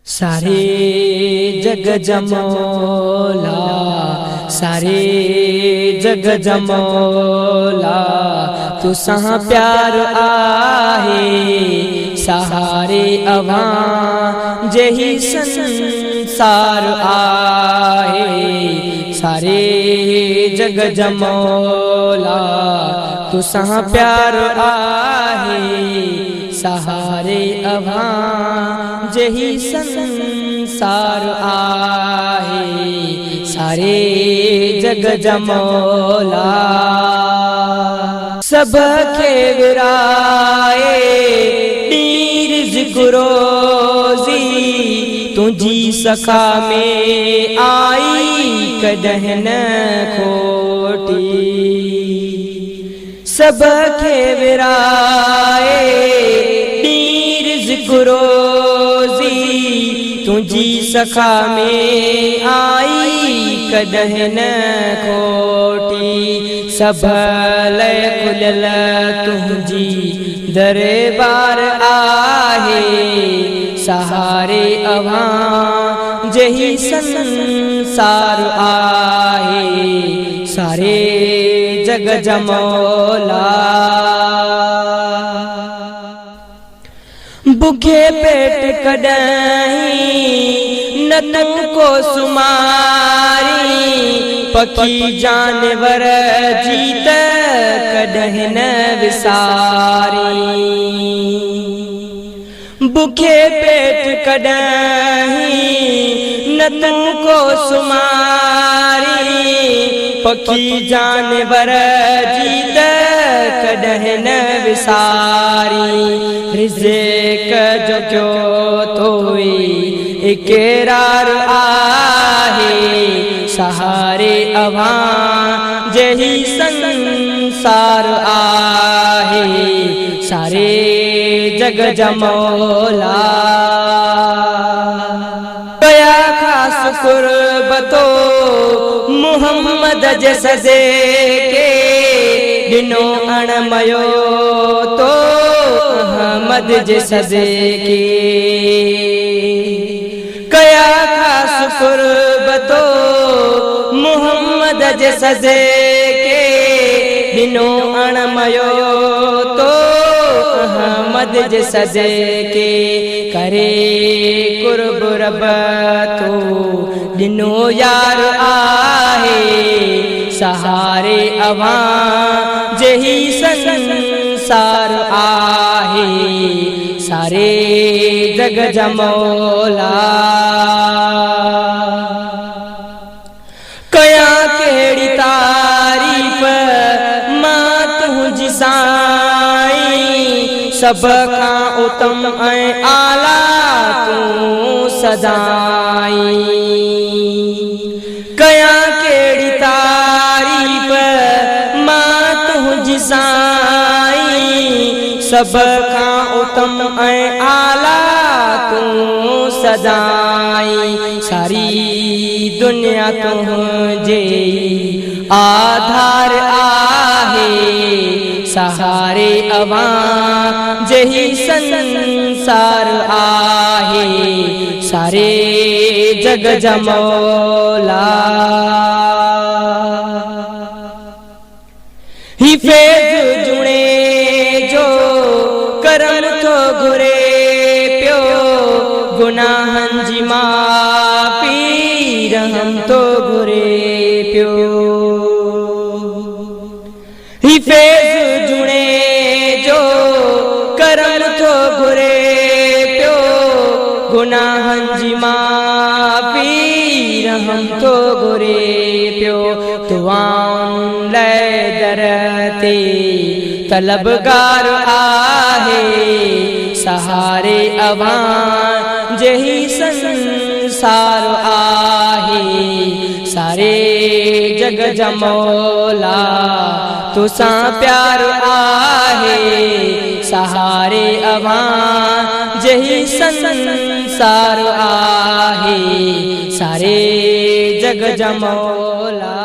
सारे जग जमौला, सारे जग जमौला, तुसां प्यार आहे सहारे अवां जही संसार आहे। सारे जग जमौला, तुसां प्यार आहे सहारे अवां जही संसार आहे। सारे जग जमौला, सबके विराए ॾींहुं रिज़्क़ रोज़ी, तुझी सखा में आई कॾहिं न खोटी। सबके विराए ॾींहुं रिज़्क़ रोज़ी, तुझी सखा में आई कॾहिं न खोटी। सबल कुलल तुझी दरबार आहे सहारे अवां जही संसार आहे। सारे जग जमौला, भूखे पेट कॾहिं न तुमको सुमारी, पखी जानवर जीत कॾहिं न विसारी। भूखे पेट कॾहिं न तुमको सुमारी, पखी जानवर जीत कॾहिं न विसारी। रिज़्क़ जो क्यों तोई इक़रार आहे सहारे अवां जही संसार आहे। सारे जग जमौला, कया खास कुर्बतो मुहम्मद जैसे के, दिनो अणमयो तो अहमद जैसे के। कया खास कुर्बतो मुहम्मद जैसे के, दिनो अणमयो तो अहमद जैसे के। करे कुर्ब रब तो दिनो यार आहे सहारे अवां जही संसार आहे। सारे जग जमौला, कया केड़ी तारीफ मां तुझी साईं, सब खां उत्तम ऐं आला तूं सदाई। कया केड़ी तारीफ मां तुझी साईं, सब खां उत्तम ऐं आला तूं सदाई। सारी दुनिया तुझे आधार आहे सहारे अवां जही संसार आहे। सारे जग जमौला, ही फैज़ जुणे जो करम थो घुरे पियो, गुनाहनि जी माफ़ी रहम थो घुरे पियो। ही फैज़ जुणे जो करम थो घुरे पियो, गुनाहनि जी माफ़ी रहम थो घुरे पियो। दुआउनि लाइ दर ते तलबगार आहे सहारे अवां जही संसार आहे। सारे जग जमौला, तुसां प्यार आहे सहारे अवां जही संसार आहे। सारे जग जमौला।